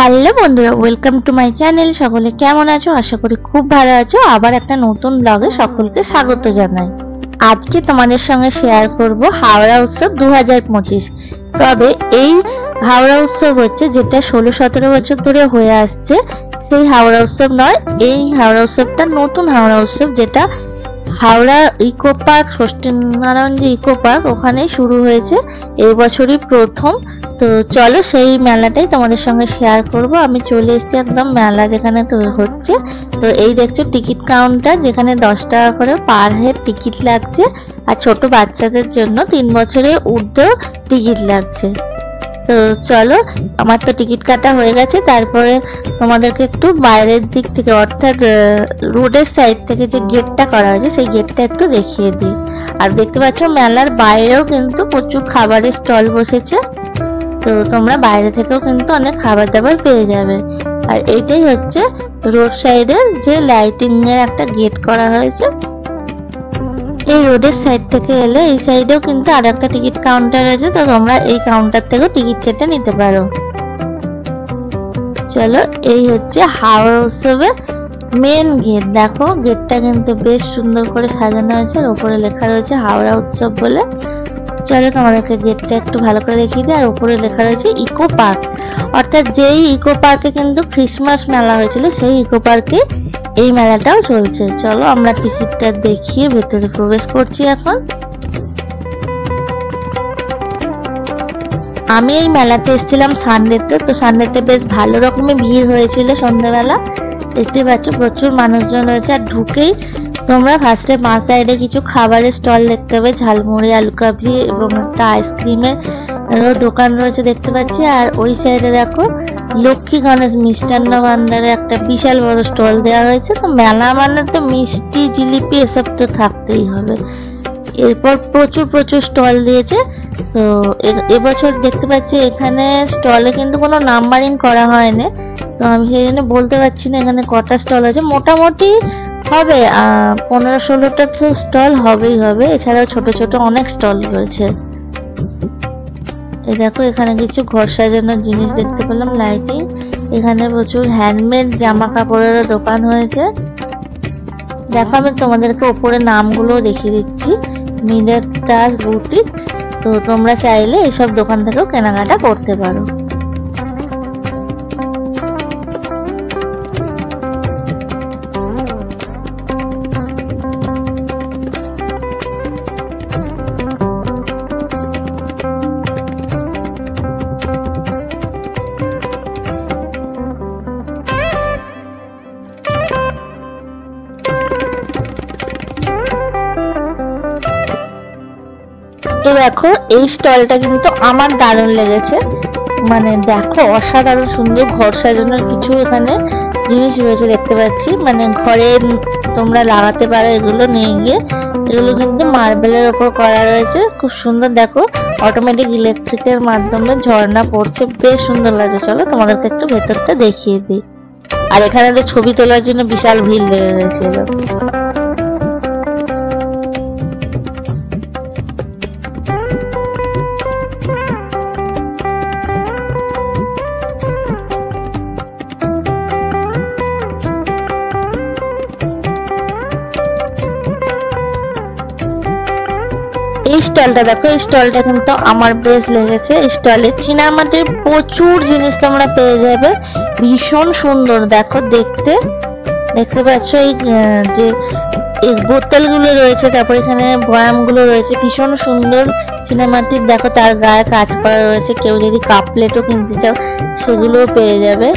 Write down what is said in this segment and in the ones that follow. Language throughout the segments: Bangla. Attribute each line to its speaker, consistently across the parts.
Speaker 1: হ্যালো বন্ধুরা, ওয়েলকাম টু মাই চ্যানেল। সকলে কেমন আছো? আশা করি খুব ভালো আছো। আবার একটা নতুন ব্লগে সকলকে স্বাগত জানাই। আজকে তোমাদের সঙ্গে শেয়ার করব হাওড়া উৎসব 2025। তবে এই হাওড়া উৎসব হচ্ছে যেটা 16-17 বছর ধরে হয়ে আসছে, সেই হাওড়া উৎসব নয়। এই হাওড়া উৎসবটা নতুন হাওড়া উৎসব, যেটা হাওড়া ইকো পার্ক, ষষ্ঠীনারায়ণ যে ইকো পার্ক, ওখানেই শুরু হয়েছে এই বছরই প্রথম। তো চলো সেই মেলাটাই তোমাদের সঙ্গে শেয়ার করব। আমি চলে এসেছি একদম মেলা যেখানে তো হচ্ছে। তো এই দেখছো টিকিট কাউন্টার, যেখানে 10 টাকা করে পার হেড টিকিট লাগছে, আর ছোট বাচ্চাদের জন্য 3 বছরের ঊর্ধ্বেও টিকিট লাগছে। তো চলো, আমার তো টিকিট কাটা হয়ে গেছে। তারপরে তোমাদেরকে একটু বাইরের দিক থেকে, অর্থাৎ রোডের সাইড থেকে যে গেটটা করা হয়েছে সেই গেটটা একটু দেখিয়ে দিই। আর দেখতে পাচ্ছ মেলার বাইরেও কিন্তু প্রচুর খাবারের স্টল বসেছে। তো তোমরা বাইরে থেকেও কিন্তু অনেক খাবার দাবার পেয়ে যাবে। আর এইটাই হচ্ছে রোড সাইডের যে লাইটিং এর একটা গেট করা হয়েছে। এই রোডের সাইড থেকে এলে এই সাইডেও কিন্তু আর একটা টিকিট কাউন্টার আছে, তো তোমরা এই কাউন্টার থেকেও টিকিট কেটে নিতে পারো। চলো, এই হচ্ছে হাওড়া উৎসবের মেন গেট। দেখো গেটটা কিন্তু বেশ সুন্দর করে সাজানো হয়েছে, আর উপরে লেখা রয়েছে হাওড়া উৎসব বলে। চলো তোমাদেরকে গেটটা একটু ভালো করে দেখিয়ে দিই। আর উপরে লেখা রয়েছে ইকো পার্ক, অর্থাৎ যেই ইকো পার্কে কিন্তু ক্রিসমাস মেলা হয়েছিল, সেই ইকো পার্কে এই মেলাটাও চলছে। চলো আমরা টিকিটটা দেখিয়ে ভেতরে প্রবেশ করছি এখন। আমি এই মেলাতে এসেছিলাম সানডেতে। তো সানডেতে বেশ ভালো রকমের ভিড় হয়েছিল সন্ধ্যাবেলা। দেখতে পাচ্ছ প্রচুর মানুষজন রয়েছে। আর ঢুকেই তোমরা ফার্স্টে মা সাইডে কিছু খাবারের স্টল দেখতে পাবে, ঝালমুড়ি, আলু কাবলি এবং একটা আইসক্রিমের দোকান রয়েছে দেখতে পাচ্ছি। আর ওই সাইডে দেখো লক্ষ্মী গণেশ মিষ্টান্ন ভান্ডারে একটা বিশাল বড় স্টল দেওয়া হয়েছে। তো মেলা মানে তো মিষ্টি, জিলিপি এসব তো থাকতেই হবে। এরপর প্রচুর স্টল দিয়েছে। তো এবছর দেখতে পাচ্ছি এখানে স্টলে কিন্তু কোনো নাম্বারিং করা হয়নি, তো আমি সেই জন্য বলতে পারছি না এখানে কটা স্টল আছে। মোটামুটি হবে 15-16টা তো স্টল হবেই হবে। এছাড়াও ছোট ছোট অনেক স্টল রয়েছে। এই দেখো এখানে কিছু ঘর সাজানোর জিনিস দেখতে পেলাম, লাইটিং। এখানে প্রচুর হ্যান্ডমেড জামা কাপড়েরও দোকান হয়েছে। দেখো আমি তোমাদেরকে উপরে নামগুলো দেখিয়ে দিচ্ছি, মিলের টাচ বুটিক। তো তোমরা চাইলে এইসব দোকান থেকেও কেনাকাটা করতে পারো। দেখো এই স্টলটা কিন্তু আমার দারুণ লেগেছে। মানে দেখো অসাধারণ সুন্দর ঘর সাজানোর কিছু এখানে জিনিস রয়েছে দেখতে পাচ্ছি। মানে ঘরে তোমরা লাগাতে পারো এগুলো নিয়ে গিয়ে। এগুলো কিন্তু মার্বেলের ওপর করা রয়েছে, খুব সুন্দর। দেখো অটোমেটিক ইলেকট্রিকের মাধ্যমে ঝর্ণা পড়ছে, বেশ সুন্দর লাগছে। চলো তোমাদেরকে একটু ভেতরটা দেখিয়ে দিই। আর এখানে তো ছবি তোলার জন্য বিশাল ভিড় লেগে গেছিল। এই স্টলটা দেখো, এই স্টলটা কিন্তু আমার বেশ লেগেছে। স্টলে চীনামাটির প্রচুর জিনিস তোমরা পেয়ে যাবে, ভীষণ সুন্দর। দেখো দেখতে পাচ্ছ এই যে এই বোতলগুলো রয়েছে, তারপর এখানে বয়ামগুলো রয়েছে, ভীষণ সুন্দর চীনামাটির। দেখো তার গায়ে কাজ করা রয়েছে। কেউ যদি কাপ প্লেটও কিনতে চাও সেগুলোও পেয়ে যাবে,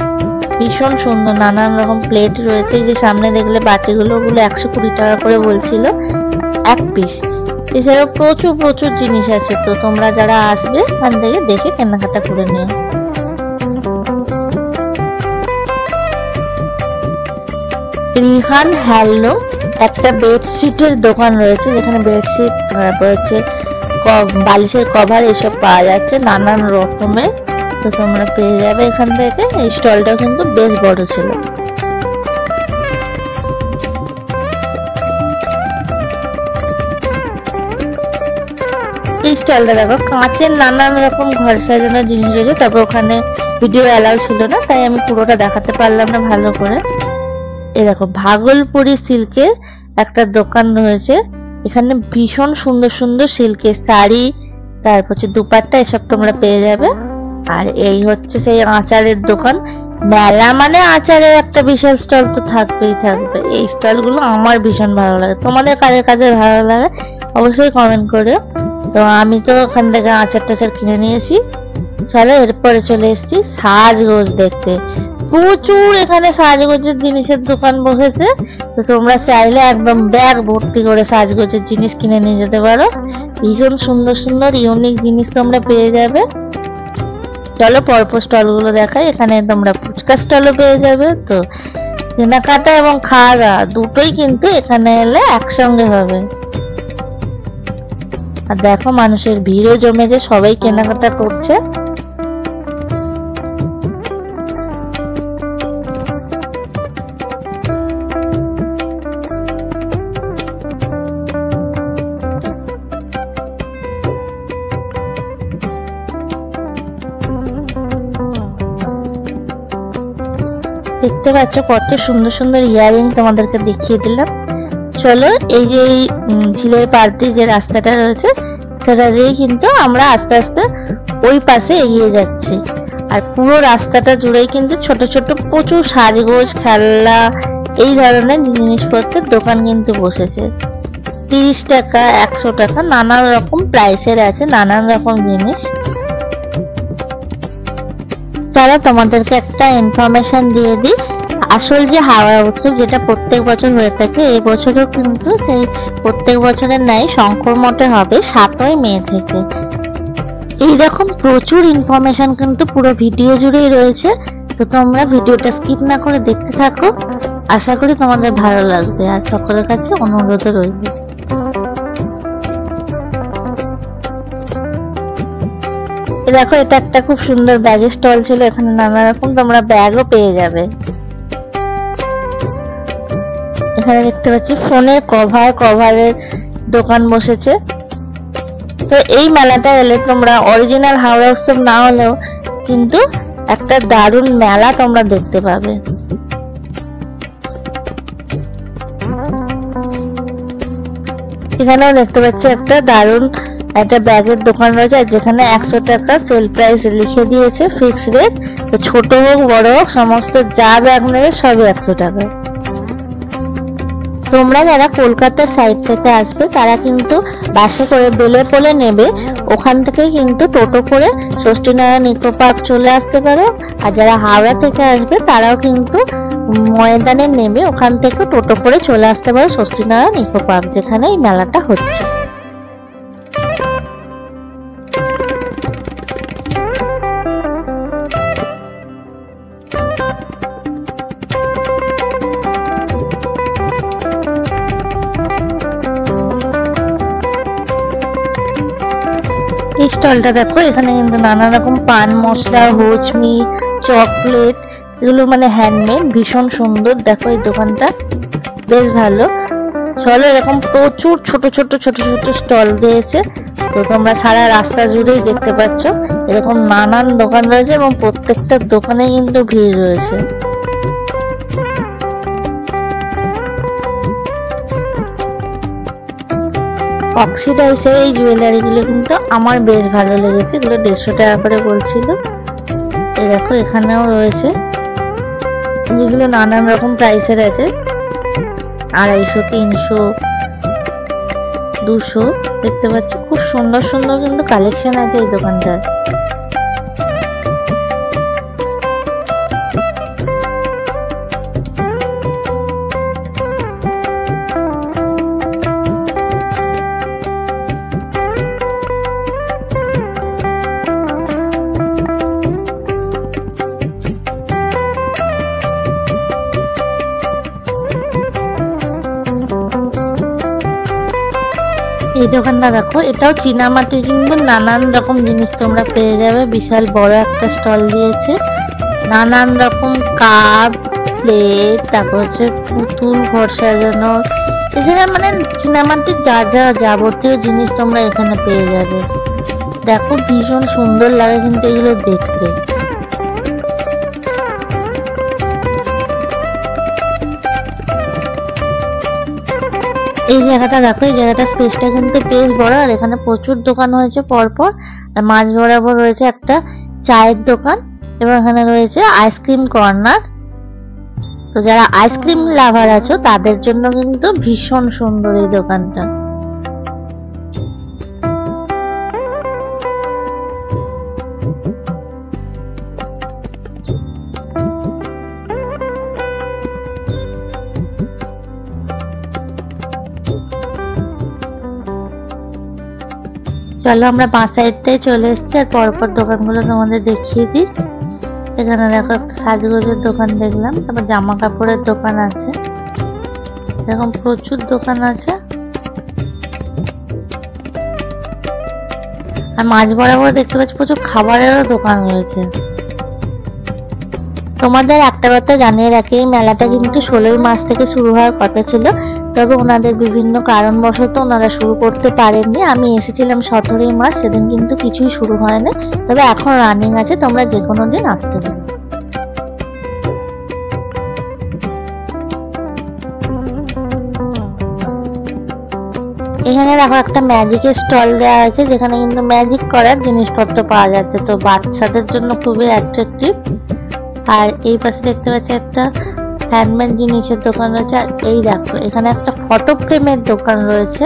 Speaker 1: ভীষণ সুন্দর। নানান রকম প্লেট রয়েছে। এই যে সামনে দেখলে বাটিগুলো, ওগুলো 120 টাকা করে বলছিল এক পিস। এছাড়াও প্রচুর জিনিস আছে। তো তোমরা যারা আসবে এখান থেকে দেখে কেনাকাটা করে নিও। রিহান হ্যান্ডলুম একটা বেডশিটের দোকান রয়েছে, যেখানে বেডশিট রয়েছে, বালিশের কভার এসব পাওয়া যাচ্ছে নানান রকমের। তো তোমরা পেয়ে যাবে এখান থেকে। এই স্টলটাও কিন্তু বেশ বড় ছিল। এই স্টলটা দেখো কাঁচের নানান রকম ঘর সাজানোর জিনিস রয়েছে। তারপর ওখানে ভিডিও অ্যালাউ ছিল না, তাই আমি পুরোটা দেখাতে পারলাম না ভালো করে। এই দেখো ভাগলপুরি সিল্কের একটা দোকান রয়েছে, এখানে ভীষণ সুন্দর সুন্দর সিল্কের শাড়ি, তারপর হচ্ছে দুপাট্টা, এসব তোমরা পেয়ে যাবে। আর এই হচ্ছে সেই আচারের দোকান। মেলা মানে আচারের একটা বিশাল স্টল তো থাকবেই থাকবে। এই স্টলগুলো আমার ভীষণ ভালো লাগে, তোমাদের কাদের কাদের ভালো লাগে অবশ্যই কমেন্ট করে। তো আমি তো ওখান থেকে আচার টাচার কিনে নিয়েছি। চলো এরপরে চলে এসেছি সাজগোজ দেখতে। প্রচুর এখানে সাজগোজের জিনিসের দোকান বসেছে, তো তোমরা চাইলে একদম ব্যাগ ভর্তি করে সাজগোজের জিনিস কিনে নিয়ে যেতে পারো। ভীষণ সুন্দর সুন্দর ইউনিক জিনিস তোমরা পেয়ে যাবে। চলো পরপর স্টলগুলো দেখাই। এখানে তোমরা ফুচকা স্টলও পেয়ে যাবে। তো কেনাকাটা এবং খাওয়া দাওয়া দুটোই কিন্তু এখানে এলে একসঙ্গে হবে। আর দেখো মানুষের ভিড়ও জমেছে, সবাই কেনাকাটা করছে। দেখতে পাচ্ছ কত সুন্দর সুন্দর ইয়ারিং তোমাদেরকে দেখিয়ে দিলাম। চলো এই যে ঝিলের পাড় দিয়ে যে রাস্তাটা রয়েছে সেটা দিয়ে কিন্তু আমরা আস্তে আস্তে ওই পাশে এগিয়ে যাচ্ছি। আর পুরো রাস্তাটা জুড়েই কিন্তু ছোট ছোট প্রচুর সাজগোজ, খেলনা, এই ধরনের জিনিসপত্রের দোকান কিন্তু বসেছে। 30 টাকা, 100 টাকা, নানান রকম প্রাইসের আছে নানান রকম জিনিস। চলো তোমাদেরকে একটা ইনফরমেশন দিয়ে দিই। আসল যে হাওড়া উৎসব যেটা প্রত্যেক বছর হয়ে থাকে, এই বছরও কিন্তু সেই প্রত্যেক বছরের ন্যায় শঙ্কর মঠে হবে 7ই মে থেকে। এইরকম প্রচুর ইনফরমেশন কিন্তু পুরো ভিডিও জুড়েই রয়েছে, তো তোমরা ভিডিওটা স্কিপ না করে দেখতে থাকো। আশা করি তোমাদের ভালো লাগবে। আর সকলের কাছে অনুরোধ রইল। দেখো এটা একটা খুব সুন্দর ব্যাগের স্টল ছিল, এখানে নানা রকম তোমরা ব্যাগও পেয়ে যাবে। এখানে দেখতে পাচ্ছি ফোনের কভারের দোকান বসেছে। তো এই মেলাটা এলে তোমরা অরিজিনাল হাওড়া উৎসব না হলেও কিন্তু একটা দারুণ মেলা তোমরা দেখতে পাবে। এখানেও দেখতে পাচ্ছি একটা দারুণ একটা ব্যাগের দোকান রয়েছে, যেখানে 100 টাকা সেল প্রাইস লিখে দিয়েছে, ফিক্স রেট। তো ছোট হোক বড় হোক সমস্ত যা ব্যাগ নেবে সবই 100 টাকা। তোমরা যারা কলকাতার সাইড থেকে আসবে তারা কিন্তু বাসে করে বেলেপোলে নেবে, ওখান থেকে কিন্তু টোটো করে ষষ্ঠীনারায়ণ ইকো পার্ক চলে আসতে পারো। আর যারা হাওড়া থেকে আসবে তারাও কিন্তু ময়দানে নেবে, ওখান থেকে টোটো করে চলে আসতে পারো ষষ্ঠীনারায়ণ ইকো পার্ক, যেখানে এই মেলাটা হচ্ছে। এই স্টলটা দেখো, এখানে কিন্তু নানা রকম পান মশলা, হজমি, চকলেট, এগুলো মানে হ্যান্ডমেড, ভীষণ সুন্দর। দেখো এই দোকানটা বেশ ভালো। চলো এরকম প্রচুর ছোট ছোট ছোট ছোট স্টল দিয়েছে, তো তোমরা সারা রাস্তা জুড়েই দেখতে পাচ্ছ এরকম নানান দোকান রয়েছে এবং প্রত্যেকটা দোকানে কিন্তু ভিড় রয়েছে। অক্সিডাইজের এই জুয়েলারি গুলো কিন্তু আমার বেশ ভালো লেগেছে, এগুলো 150 টাকা করে বলছিল। এই দেখো এখানেও রয়েছে, যেগুলো নানান রকম প্রাইসের আছে, 250, 300, 200। দেখতে পাচ্ছ খুব সুন্দর সুন্দর কিন্তু কালেকশন আছে এই দোকানটার। এই দোকানটা দেখো, এটাও চীনামাটির কিন্তু নানান রকম জিনিস তোমরা পেয়ে যাবে। বিশাল বড় একটা স্টল দিয়েছে, নানান রকম কাপ, প্লেট, তারপর হচ্ছে পুতুল, ঘর সাজানোর, এছাড়া মানে চীনামাটির যা যা যাবতীয় জিনিস তোমরা এখানে পেয়ে যাবে। দেখো ভীষণ সুন্দর লাগে কিন্তু এগুলো দেখতে। এই জায়গাটা দেখো, এই জায়গাটা স্পেসটা কিন্তু বেশ বড়, আর এখানে প্রচুর দোকান হয়েছে পরপর। আর মাঝ বরাবর রয়েছে একটা চায়ের দোকান, এবং এখানে রয়েছে আইসক্রিম কর্নার। তো যারা আইসক্রিম লাভার আছো তাদের জন্য কিন্তু ভীষণ সুন্দর এই দোকানটা। চলো আমরা বাঁ সাইডটাই চলে এসেছি, আর পরপর দোকানগুলো তোমাদের দেখিয়ে দিই। এখানে দেখো একটা সাজগোজের দোকান দেখলাম, তারপর জামা কাপড়ের দোকান আছে, এরকম প্রচুর দোকান আছে। আর মাঝ বরাবর দেখতে পাচ্ছি প্রচুর খাবারেরও দোকান রয়েছে। তোমাদের একটা কথা জানিয়ে রাখি, এই মেলাটা কিন্তু 16ই মার্চ থেকে শুরু হওয়ার কথা ছিল, তবে ওনাদের বিভিন্ন কারণবশত ওনারা শুরু করতে পারেননি। আমি এসেছিলাম 17ই মার্চ, সেদিন কিন্তু কিছুই শুরু হয়নি, তবে এখন রানিং আছে, তোমরা যে কোনো দিন আসতে পারো। এখানে দেখো একটা ম্যাজিকের স্টল দেওয়া আছে, যেখানে কিন্তু ম্যাজিক করার জিনিসপত্র পাওয়া যাচ্ছে, তো বাচ্চাদের জন্য খুবই অ্যাট্রাকটিভ। আর এই পাশে দেখতে পাচ্ছি একটা হ্যান্ডমেড জিনিসের দোকান রয়েছে। আর এই দেখো এখানে একটা ফটো ফ্রেমের দোকান রয়েছে,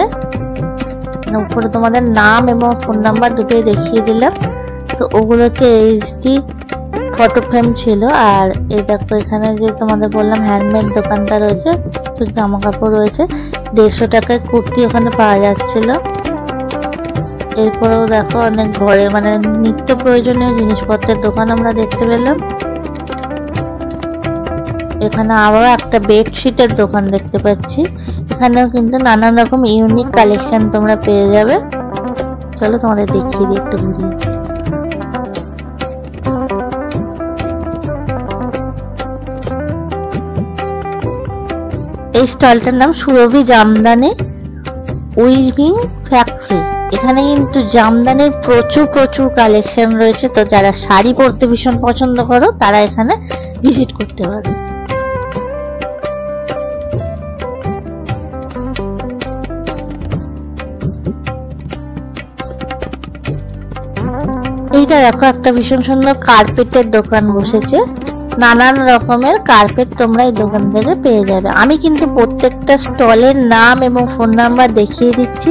Speaker 1: উপরে তোমাদের নাম এবং ফোন নাম্বার দুটোই দেখিয়ে দিলাম। তো ওগুলো হচ্ছে এইচডি ফটো ফ্রেম ছিল। আর এই দেখো এখানে যে তোমাদের বললাম হ্যান্ডমেড দোকানটা রয়েছে, তো জামা কাপড় রয়েছে, 150 টাকায় কুর্তি ওখানে পাওয়া যাচ্ছিল। এরপরেও দেখো অনেক ঘরে মানে নিত্য প্রয়োজনীয় জিনিসপত্রের দোকান আমরা দেখতে পেলাম। এখানে আরো একটা বেডশিটের দোকান দেখতে পাচ্ছি, এখানেও কিন্তু নানান রকম ইউনিক কালেকশন তোমরা পেয়ে যাবে। চলো তোমাদের দেখিয়ে দিই একটু ঘুরিয়ে। এই স্টলটার নাম সুরভি জামদানি উইভিং ফ্যাক্টরি। এখানে কিন্তু জামদানির প্রচুর কালেকশন রয়েছে, তো যারা শাড়ি পরতে ভীষণ পছন্দ করো তারা এখানে ভিজিট করতে পারো। এইটা দেখো একটা ভীষণ সুন্দর কার্পেটের দোকান বসেছে, নানান রকমের কার্পেট তোমরা এই দোকান থেকে পেয়ে যাবে। আমি কিন্তু প্রত্যেকটা স্টলের নাম এবং ফোন নাম্বার দেখিয়ে দিচ্ছি,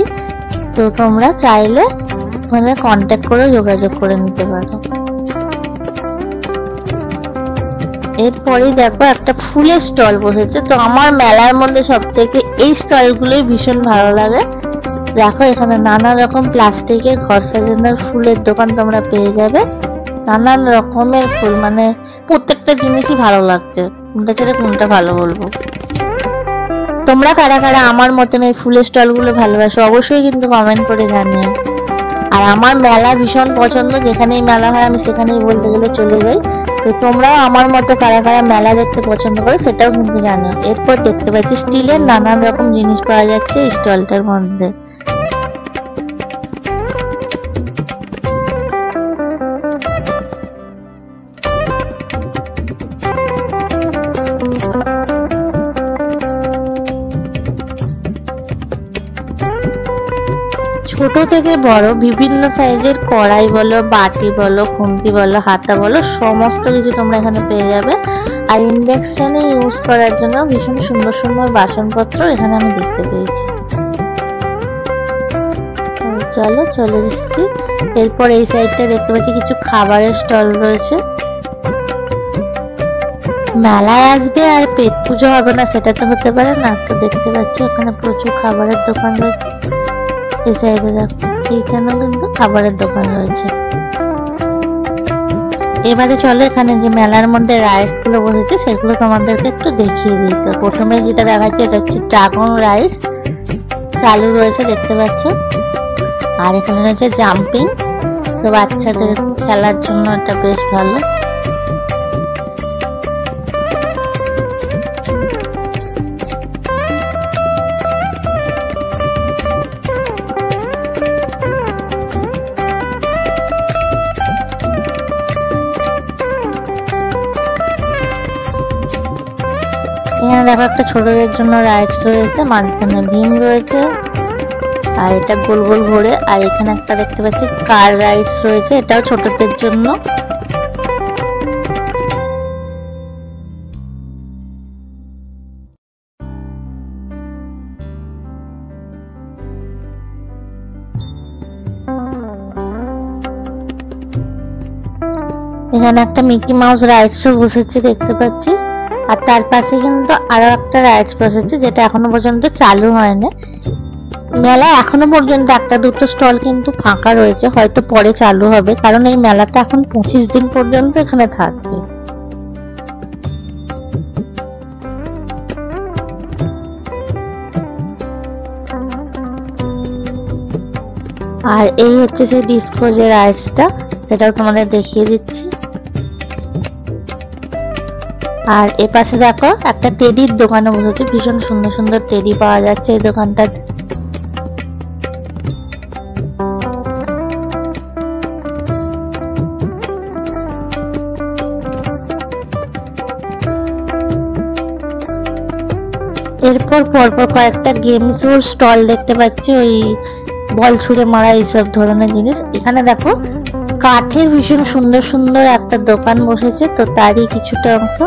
Speaker 1: তো তোমরা চাইলে ওখানে কন্ট্যাক্ট করে যোগাযোগ করে নিতে পারো। এরপরেই দেখো একটা ফুলের স্টল বসেছে, তো আমার মেলার মধ্যে সবথেকে এই স্টলগুলোই ভীষণ ভালো লাগে। দেখো এখানে নানা রকম প্লাস্টিকের ঘর সাজানোর ফুলের দোকান তোমরা পেয়ে যাবে, নানান রকমের ফুল, মানে প্রত্যেকটা জিনিসই ভালো লাগছে, কোনটা ছেড়ে কোনটা ভালো বলবো। তোমরা কারা কারা আমার মতন এই ফুলের স্টলগুলো ভালোবাসো অবশ্যই কিন্তু কমেন্ট করে জানিও। আর আমার মেলা ভীষণ পছন্দ, যেখানেই মেলা হয় আমি সেখানেই বলতে গেলে চলে যাই। তো তোমরাও আমার মতো কারা কারা মেলা দেখতে পছন্দ করো সেটাও কিন্তু জানো। এরপর দেখতে পাচ্ছি স্টিলের নানান রকম জিনিস পাওয়া যাচ্ছে এই স্টলটার মধ্যে। ছোট থেকে বড় বিভিন্ন সাইজের কড়াই বলো, বাটি বলো, খুন্তি বলো, হাতা বলো, সমস্ত কিছু তোমরা এখানে পেয়ে যাবে। আর ইন্ডাকশনে ইউজ করার জন্য ভীষণ সুন্দর বাসনপত্র এখানে আমি দেখতে পেয়েছি। চলো চলে এসেছি। এরপর এই সাইডটা দেখতে পাচ্ছি কিছু খাবারের স্টল রয়েছে। মেলায় আসবে আর পেট পুজো হবে না সেটা তো হতে পারে না। তো দেখতে পাচ্ছি ওখানে প্রচুর খাবারের দোকান রয়েছে। এই সাইডে দেখো এইখানেও কিন্তু খাবারের দোকান রয়েছে। এবারে চলো এখানে যে মেলার মধ্যে রাইডস গুলো বসেছে সেগুলো তোমাদেরকে একটু দেখিয়ে দিই। তো প্রথমে যেটা দেখাচ্ছে এটা হচ্ছে ড্রাগন রাইডস, চালু রয়েছে দেখতে পাচ্ছ। আর এখানে রয়েছে জাম্পিং, তো বাচ্চাদের খেলার জন্য এটা বেশ ভালো। এখানে দেখো একটা ছোটদের জন্য রাইডস রয়েছে, মাঝখানে ভীম রয়েছে আর এটা গোল গোল ঘোরে। আর এখানে একটা দেখতে পাচ্ছি কার রাইডস রয়েছে, এটাও ছোটদের জন্য। এখানে একটা মিকি মাউস রাইডসও বসেছে দেখতে পাচ্ছি। আর তার পাশে কিন্তু আরো একটা রাইডস বসেছে যেটা এখনো পর্যন্ত চালু হয়নি। মেলায় এখনো পর্যন্ত একটা দুটো স্টল কিন্তু ফাঁকা রয়েছে, হয়তো পরে চালু হবে, কারণ এই মেলাটা এখন 25 দিন পর্যন্ত এখানে থাকবে। আর এই হচ্ছে সেই ডিস্কো যে রাইডসটা, সেটাও তোমাদের দেখিয়ে দিচ্ছি। আর এ পাশে দেখো একটা টেডির দোকানে বসেছে, ভীষণ সুন্দর সুন্দর টেডি পাওয়া যাচ্ছে এই দোকানটাতে। এরপর পরপর কয়েকটা গেমস ওর স্টল দেখতে পাচ্ছি, ওই বল ছুঁড়ে মারা এইসব ধরনের জিনিস। এখানে দেখো কাঠের ভীষণ সুন্দর সুন্দর একটা দোকান বসেছে, তো তারই কিছুটা অংশ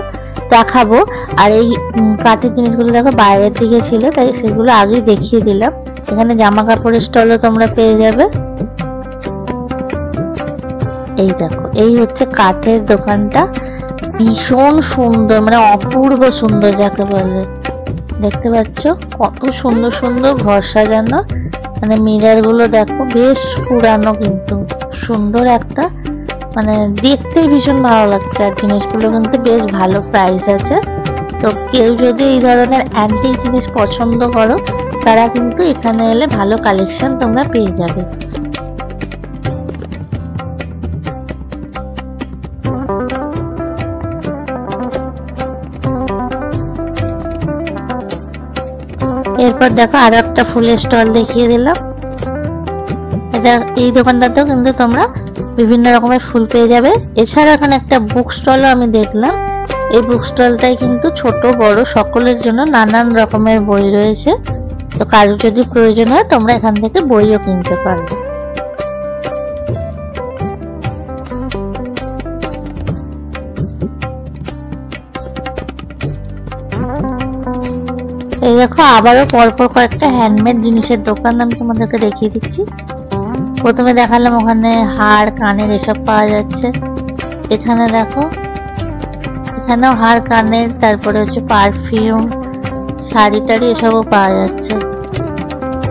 Speaker 1: দেখাবো। আর এই কাঠের জিনিসগুলো দেখো বাইরের দিকে ছিল, তাই সেগুলো আগেই দেখিয়ে দিলাম। এখানে জামা কাপড়ের স্টলও তোমরা পেয়ে যাবে। এই দেখো এই হচ্ছে কাঠের দোকানটা, ভীষণ সুন্দর, মানে অপূর্ব সুন্দর যাকে বলে। দেখতে পাচ্ছ কত সুন্দর সুন্দর ঘর সাজানো, মানে মিরর গুলো দেখো বেশ পুরানো কিন্তু সুন্দর একটা, মানে দেখতেই ভীষণ ভালো লাগছে। আর জিনিসগুলো কিন্তু বেশ ভালো প্রাইস আছে, তো কেউ যদি এই ধরনের অ্যান্টিক জিনিস পছন্দ করো তারা কিন্তু এখানে এলে ভালো কালেকশন তোমরা পেয়ে যাবে। এরপর দেখো আরো একটা ফুলের স্টল দেখিয়ে দিলাম। এটা এই দোকানটাতেও কিন্তু তোমরা বিভিন্ন রকমের ফুল পেয়ে যাবে। এছাড়া এখানে একটা বুক স্টলও আমি দেখলাম। এই বুক স্টলটাই কিন্তু ছোট বড় সকলের জন্য নানান রকমের বই রয়েছে, তো কারো যদি প্রয়োজন হয় তোমরা এখান থেকে বইও কিনতে পারবে। এই দেখো আবারও পরপর কয়েকটা হ্যান্ডমেড জিনিসের দোকান আমি তোমাদেরকে দেখিয়ে দিচ্ছি। প্রথমে দেখালাম ওখানে হাড় কানের এসব পাওয়া যাচ্ছে। এখানে দেখো এখানেও হাড় কানের, তারপরে হচ্ছে পারফিউম, শাড়ি টাড়ি এসবও পাওয়া যাচ্ছে।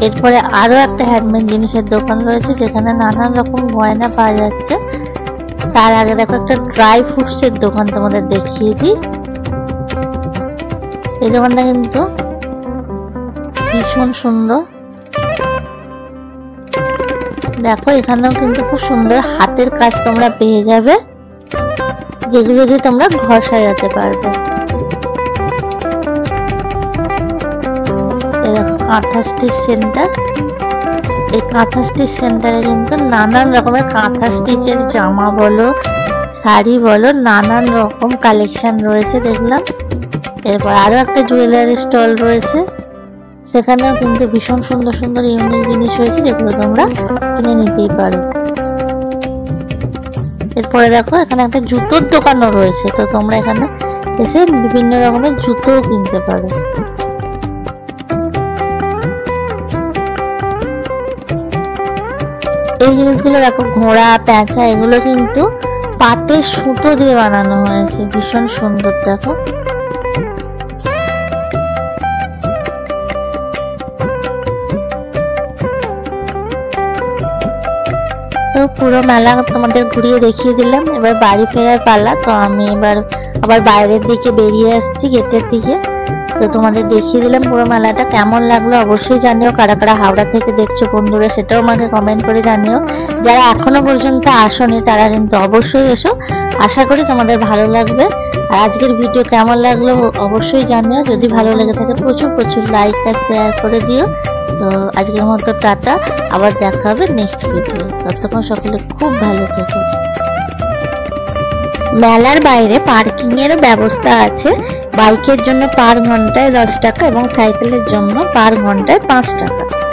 Speaker 1: এরপরে আরো একটা হ্যান্ডমেড জিনিসের দোকান রয়েছে যেখানে নানান রকম গয়না পাওয়া যাচ্ছে। তার আগে দেখো একটা ড্রাই ফ্রুটসের দোকান তোমাদের দেখিয়ে দিই। এই দোকানটা কিন্তু ভীষণ সুন্দর, দেখো এখানেও কিন্তু খুব সুন্দর হাতের কাজ তোমরা পেয়ে যাবে, যেগুলো দিয়ে তোমরা ঘর সাজাতে পারবে। এই দেখো কাঁথা স্টিচ সেন্টার। এই কাঁথা স্টিচ সেন্টারে কিন্তু নানান রকমের কাঁথা স্টিচের জামা বলো শাড়ি বলো নানান রকম কালেকশন রয়েছে দেখলাম। এরপর আরো একটা জুয়েলারি স্টল রয়েছে, সেখানেও কিন্তু ভীষণ সুন্দর সুন্দর ইউনিক জিনিস রয়েছে যেগুলো তোমরা কিনে নিতেই পারো। এরপরে দেখো এখানে একটা জুতোর দোকানও রয়েছে, তো তোমরা এখানে এসে বিভিন্ন রকমের জুতোও কিনতে পারো। এই জিনিসগুলো দেখো ঘোড়া প্যাঁচা এগুলো কিন্তু পাটের সুতো দিয়ে বানানো হয়েছে, ভীষণ সুন্দর দেখো। তো পুরো মেলা তোমাদের ঘুরিয়ে দেখিয়ে দিলাম, এবার বাড়ি ফেরার পালা। তো আমি এবার আবার বাইরের দিকে বেরিয়ে আসছি গেটের দিকে। তো তোমাদের দেখিয়ে দিলাম পুরো মেলাটা। কেমন লাগলো অবশ্যই জানিও, কারা কারা হাওড়া থেকে দেখছো বন্ধুরা সেটাও আমাকে কমেন্ট করে জানিও। যারা এখনো পর্যন্ত আসোনি তারা কিন্তু অবশ্যই এসো, আশা করি তোমাদের ভালো লাগবে। আর আজকের ভিডিও কেমন লাগলো অবশ্যই জানিও, যদি ভালো লেগে থাকে প্রচুর প্রচুর লাইক আর শেয়ার করে দিও। তো আজকের মতো টাটা, আবার দেখা হবে নেক্সট ভিডিও। ততক্ষণ সকলে খুব ভালো থেকো। মেলার বাইরে পার্কিং এর ব্যবস্থা আছে। বাইকের জন্য পার ঘন্টায় 10 টাকা এবং সাইকেলের জন্য পার ঘন্টায় 5 টাকা।